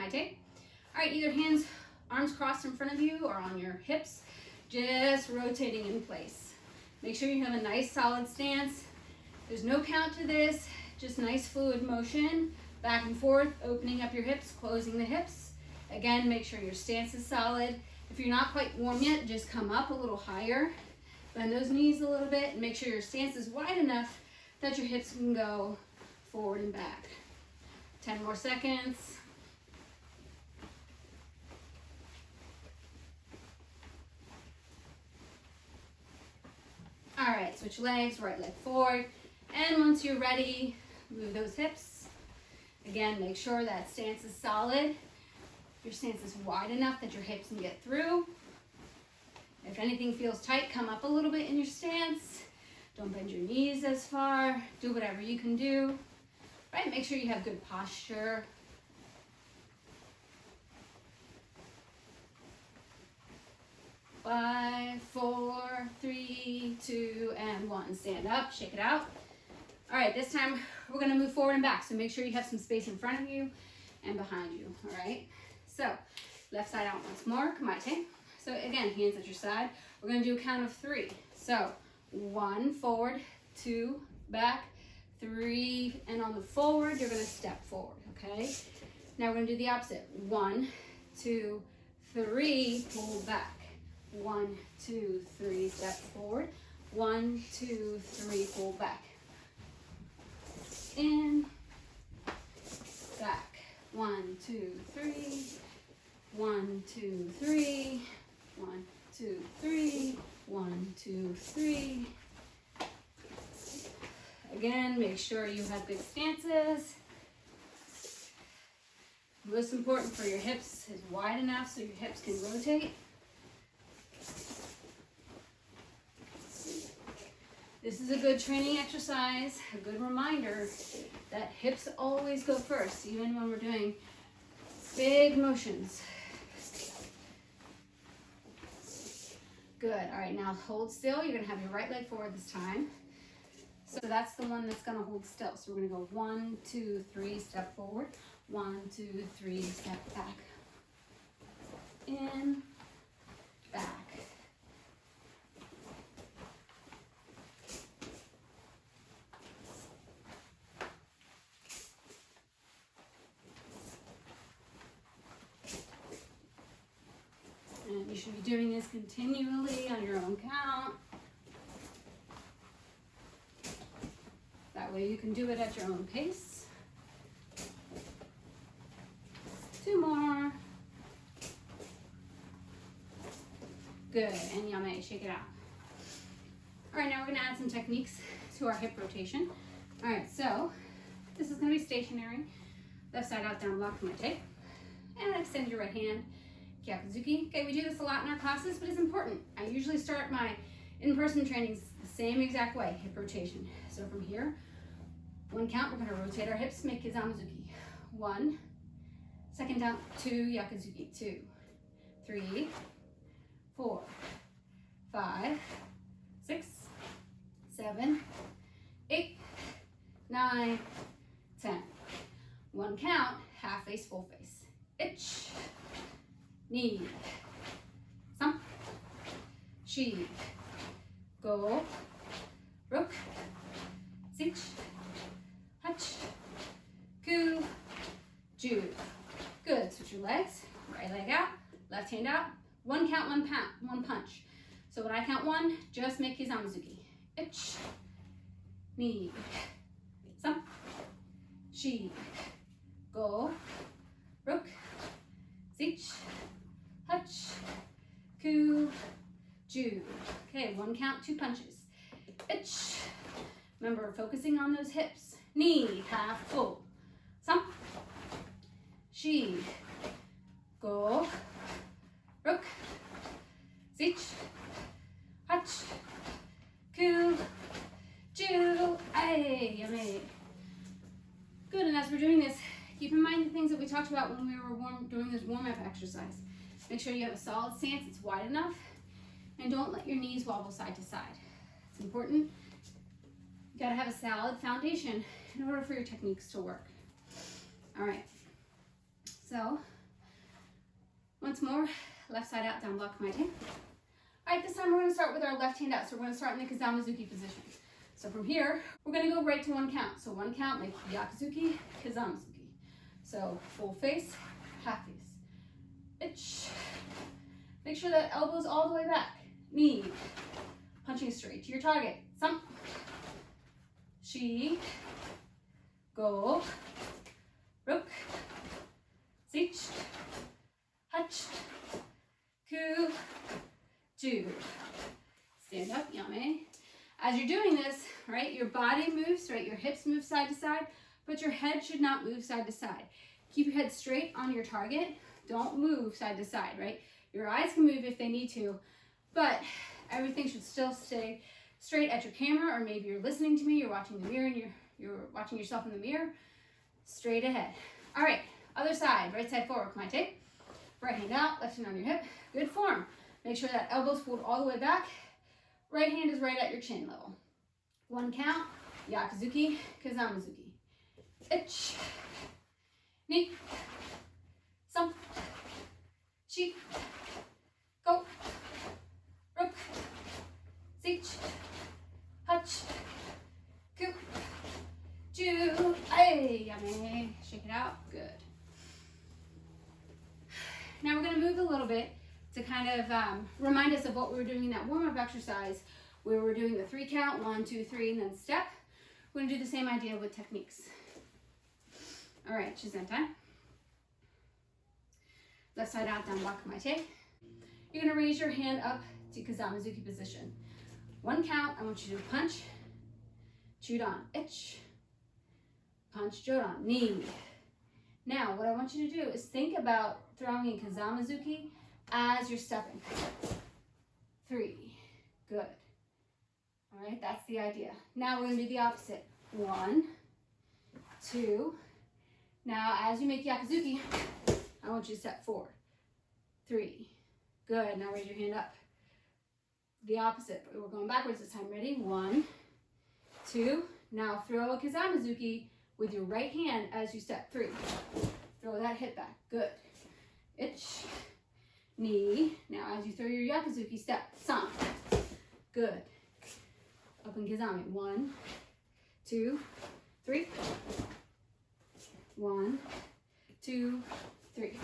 Kamaite. All right, either hands, arms crossed in front of you or on your hips, just rotating in place. Make sure you have a nice solid stance. There's no count to this, just nice fluid motion, back and forth, opening up your hips, closing the hips. Again, make sure your stance is solid. If you're not quite warm yet, just come up a little higher. Bend those knees a little bit and make sure your stance is wide enough that your hips can go forward and back. 10 more seconds. All right, switch legs, right leg forward. And once you're ready, move those hips. Again, make sure that stance is solid. Your stance is wide enough that your hips can get through. If anything feels tight, come up a little bit in your stance. Don't bend your knees as far. Do whatever you can do. Right, make sure you have good posture. Five, four, three, two, and one. Stand up, shake it out. All right, this time we're gonna move forward and back. So make sure you have some space in front of you and behind you, all right? So left side out once more, Kamaite. So again, hands at your side. We're gonna do a count of 3. So 1, forward, 2, back, 3, and on the forward, you're gonna step forward, okay? Now we're gonna do the opposite. 1, 2, 3, pull back. 1, 2, 3, step forward. 1, 2, 3, pull back. In, back. 1, 2, 3. 1, 2, 3. 1, 2, 3. 1, 2, 3. Again, make sure you have good stances. Most important for your hips is wide enough so your hips can rotate. This is a good training exercise, a good reminder that hips always go first, even when we're doing big motions. Good, all right, now hold still. You're gonna have your right leg forward this time. So that's the one that's gonna hold still. So we're gonna go 1, 2, 3, step forward. 1, 2, 3, step back. In, back. And you should be doing this continually on your own count. That way you can do it at your own pace. 2 more. Good, and yame, shake it out. All right, now we're gonna add some techniques to our hip rotation. All right, so this is gonna be stationary. Left side out, down block, Kamaite. And extend your right hand. Gyakuzuki. Okay, we do this a lot in our classes, but it's important. I usually start my in-person trainings the same exact way, hip rotation. So from here, 1 count, we're gonna rotate our hips, make Kizamazuki. 1, second down, 2, Yakuzuki, 2, 3, 4, 5, 6, 7, 8, 9, 10. 1 count, half face, full face. Ich. Ni, sam, shi, go, ruk, sich, hach, ku, ju. Good, switch your legs, right leg out, left hand out, 1 count, 1 punch. So when I count 1, just make Kizamazuki. Ich, ni, sam, shi, go, ruk, sich, hach, ku, ju. Okay, 1 count, 2 punches. Ich. Remember, focusing on those hips. Ni, half full. Sam, shi, go, ruk, sich, hach, ku, ju. Ay, yummy. Good, and as we're doing this, keep in mind the things that we talked about when we were doing this warm-up exercise. Make sure you have a solid stance, it's wide enough, and don't let your knees wobble side to side. It's important. You gotta have a solid foundation in order for your techniques to work. All right, so Once more, left side out, down block kamaite. All right, this time we're going to start with our left hand out. So we're going to start in the Kazamazuki position. So from here, we're going to go right to 1 count. So 1 count, make Yakuzuki, Kazamazuki. So full face, half face. Itch. Make sure that elbow's all the way back. Knee. Punching straight to your target. Sam. Shi. Go. Ruk. Sich. Hach. Ku. Ju. Stand up, yame. As you're doing this, right, your body moves, right, your hips move side to side, but your head should not move side to side. Keep your head straight on your target. Don't move side to side, right? Your eyes can move if they need to, but everything should still stay straight at your camera, or maybe you're listening to me, you're watching the mirror, and you're watching yourself in the mirror, straight ahead. All right, other side, right side forward, kamaite. Right hand out, left hand on your hip, good form. Make sure that elbow's pulled all the way back. Right hand is right at your chin level. 1 count, Yakuzuki, Kazamazuki. Itch, ni, sam, shi, go, ruk, sich, hach, ku, ju, ay, yame. Shake it out, good. Now we're going to move a little bit to kind of remind us of what we were doing in that warm-up exercise where we're doing the 3 count, 1, 2, 3, and then step. We're going to do the same idea with techniques. All right, Shizentai. Left side out, down block kamaite. You're going to raise your hand up to Kazamazuki position. 1 count, I want you to punch, chudan, itch, punch, jodan, knee. Now, what I want you to do is think about throwing in Kazamazuki as you're stepping. 3, good. All right, that's the idea. Now we're going to do the opposite. 1, 2. Now, as you make Yakuzuki, I want you to step 4, 3. Good. Now raise your hand up. The opposite. We're going backwards this time. Ready? 1, 2. Now throw a Kazamazuki with your right hand as you step 3. Throw that hip back. Good. Itch. Knee. Now as you throw your Yakuzuki, step. San. Good. Up in Kazami. 1, 2, 3. 1, 2, 3.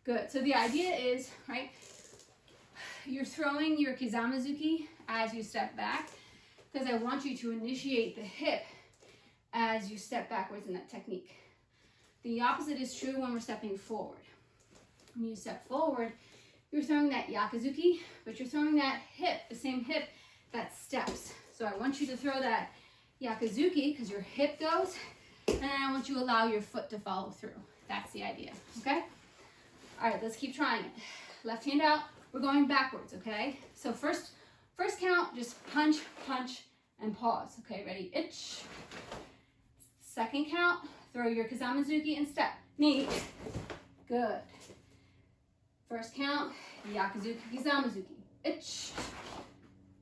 Good. So the idea is, right, you're throwing your Kazamazuki as you step back because I want you to initiate the hip as you step backwards in that technique. The opposite is true when we're stepping forward. When you step forward, you're throwing that Yakuzuki, but you're throwing that hip, the same hip that steps. So I want you to throw that Yakuzuki because your hip goes, and I want you to allow your foot to follow through. That's the idea, okay? All right, let's keep trying it. Left hand out, we're going backwards, okay? So first count, just punch, punch, and pause. Okay, ready? Itch. Second count, throw your Kazamazuki and step. Knee. Good. First count, Yakuzuki, Kazamazuki. Itch.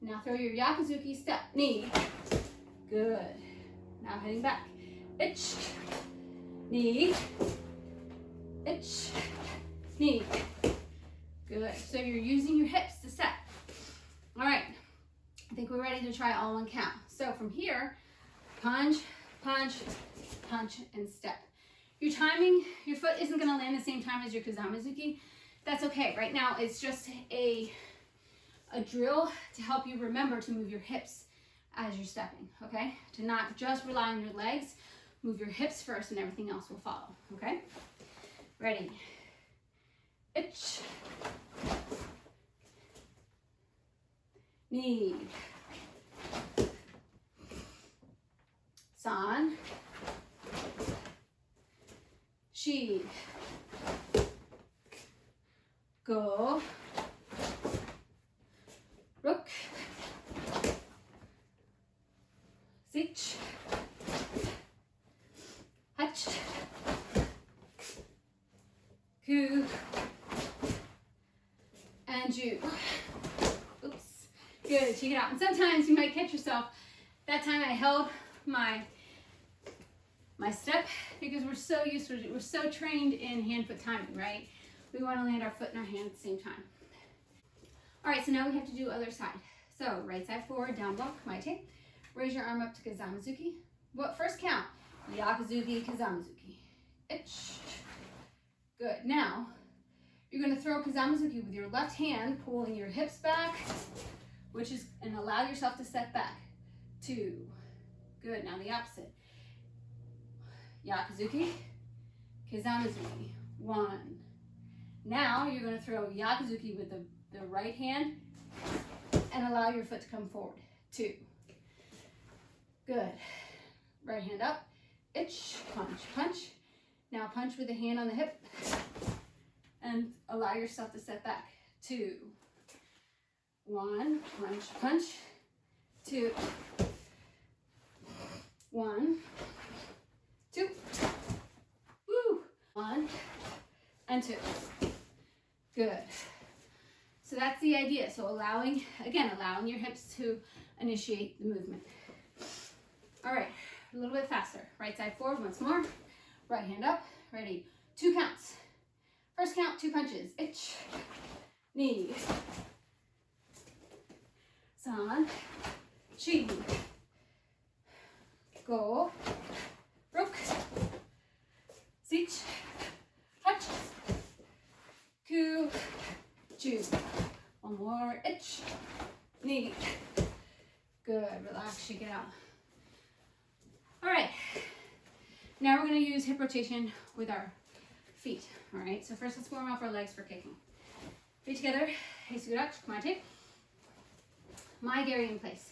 Now throw your Yakuzuki, step. Knee. Good. Now heading back. Itch. Knee. Itch. Knee. Good. So you're using your hips to step. All right. I think we're ready to try all 1 count. So from here, punch, punch, punch, and step. Your timing, your foot isn't going to land the same time as your Kazamazuki. That's okay. Right now, it's just a drill to help you remember to move your hips as you're stepping, okay? To not just rely on your legs. Move your hips first and everything else will follow, okay? Ready. Itch. Knee. San. Shi. Go. Ruk. Sich. Hach. Ku. And Ju. Oops. Good. Check it out. And sometimes you might catch yourself. That time I held my step because we're so used to it. We're so trained in hand-foot timing, right? We want to land our foot and our hand at the same time. All right, so now we have to do other side. So right side forward, down block, kamaite. Raise your arm up to Kizamizuki. What first count? Yakuzuki, Kizamizuki. Ich. Good. Now, you're going to throw Kizamizuki with your left hand, pulling your hips back, and allow yourself to step back. 2. Good. Now the opposite. Yakuzuki, Kizamizuki. 1. Now you're going to throw Yakuzuki with the right hand and allow your foot to come forward. 2. Good. Right hand up. Ich. Punch, punch. Now punch with the hand on the hip and allow yourself to step back. 2. 1. Punch, punch. 2. 1. 2. Woo. 1 and 2. Good. So that's the idea. So allowing your hips to initiate the movement. All right, a little bit faster. Right side forward once more. Right hand up. Ready. 2 counts. First count, 2 punches. Ich. Knee. San. Shi. Go. Rook. Sich. Hach. Ku. Ju. One more. Ich. Knee. Good. Relax. Shake it out. All right. Now we're going to use hip rotation with our feet. All right. So first, let's warm up our legs for kicking. Feet together. Heisugurachi. Kamaite. Mai Geri in place.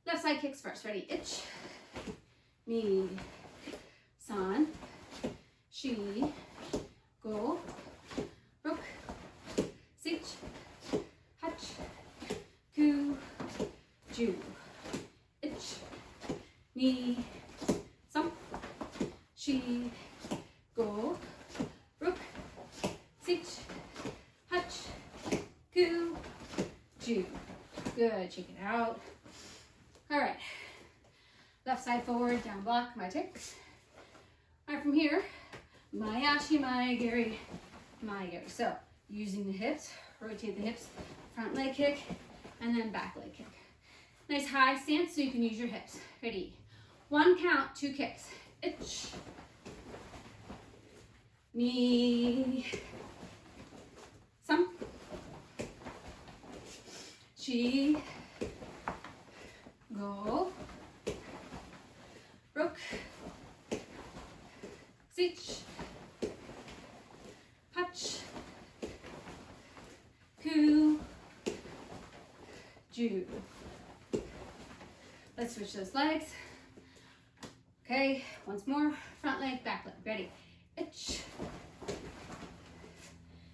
Left side kicks first. Ready. Ich. Knee. San. Shi. Go. Rook. Sich. Hach. Ku. Ju. Ich. Knee. Sam. Shi. Go. Rook. Sich. Hach. Ku. Ju. Good. Check it out. All right. Left side forward, down block, my ticks. All right, from here, Mayashi, Mai Geri, Mai Geri. So using the hips, rotate the hips, front leg kick, and then back leg kick. Nice high stance so you can use your hips. Ready? 1 count, 2 kicks. Ich. Knee. Sam. Shi. Go. Rook. Sich. Hach. Ku. Ju. Let's switch those legs. Okay, once more. Front leg, back leg. Ready? Ich.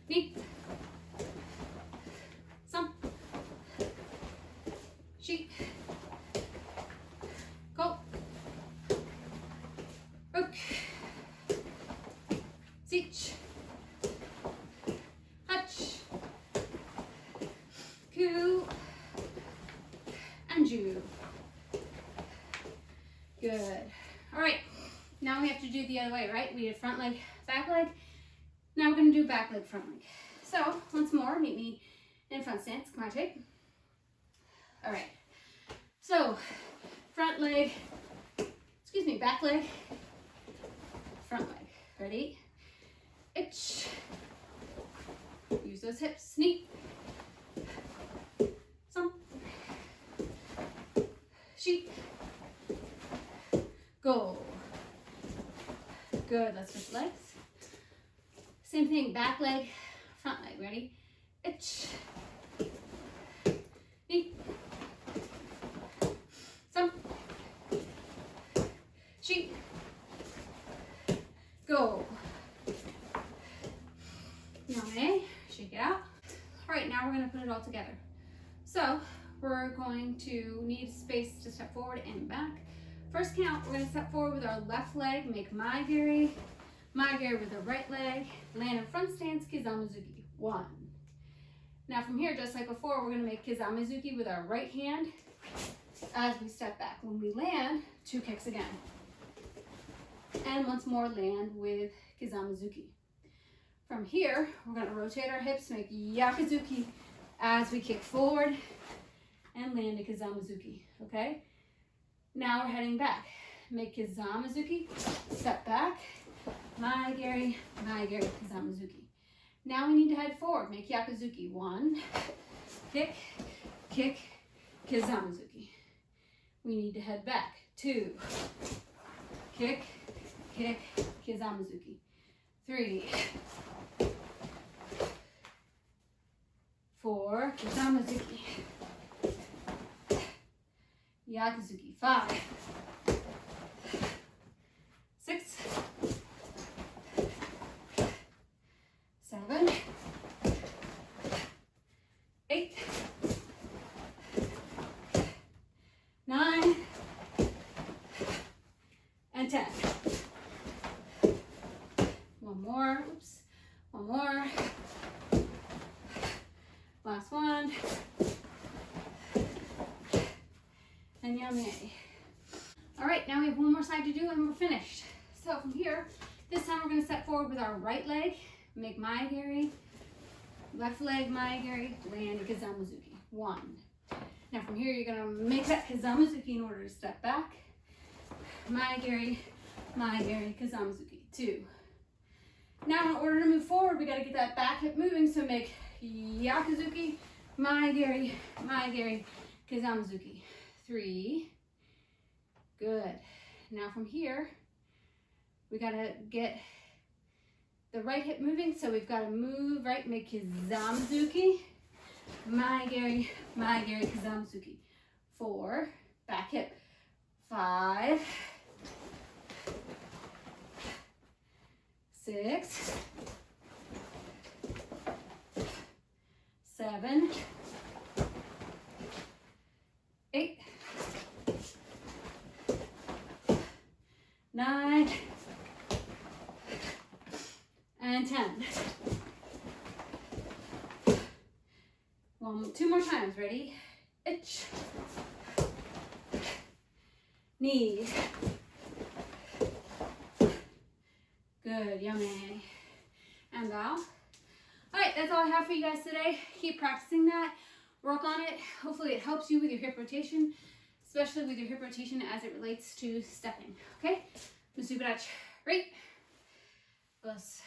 Knee. Sam. Shi. Go. Rook. Sich. Hach. Ku. And Ju. Good. All right. Now we have to do the other way, right? We did front leg, back leg. Now we're going to do back leg, front leg. So once more, meet me in front stance. Come on, take. All right. So front leg, back leg, front leg. Ready? Ich. Use those hips. Knee. Sam. Shi. Go. Good. Let's switch legs. Same thing. Back leg, front leg. Ready? Ich. Knee. Sam. Shi. Go. Yame. Shake it out. All right, now we're going to put it all together. So we're going to need space to step forward and back. First count, we're going to step forward with our left leg, make Mai Geri with the right leg, land in front stance, Kizamizuki. 1. Now from here, just like before, we're going to make Kizamizuki with our right hand as we step back. When we land, 2 kicks again. And once more, land with Kizamizuki. From here, we're going to rotate our hips, make Yakuzuki as we kick forward and land a Kizamazuki, okay? Now we're heading back. Make Kizamazuki, step back, Maegiri, Maegiri, Kizamazuki. Now we need to head forward, make Yakuzuki. 1, kick, kick, Kizamazuki. We need to head back. 2, kick, kick, Kizamazuki. 3, 4, Kizamazuki. Yakuzuki. 5, 6, 7, 8, 9, and 10. One more. Oops. One more. Last one. And yummy. All right, now we have one more side to do and we're finished. So from here, this time we're going to step forward with our right leg, make Maegiri, left leg Maegiri, land a Kizamazuki. 1. Now from here, you're going to make that Kizamazuki in order to step back. Maegiri, Maegiri, Kizamazuki. 2. Now in order to move forward, we got to get that back hip moving, so make Yakuzuki, Maegiri, Maegiri, Kizamazuki. 3. Good. Now from here, we got to get the right hip moving, so we've got to move right, make Kizamazuki, Maegiri, Maegiri, Kizamazuki. 4. Back hip. 5. 6. 7. 8. 9. And 10. 2 more times. Ready? Itch. Knee. Good, yummy. And bow. All right, that's all I have for you guys today. Keep practicing that. Work on it. Hopefully it helps you with your hip rotation, especially with your hip rotation as it relates to stepping. Okay? Musubidachi. Right? Plus.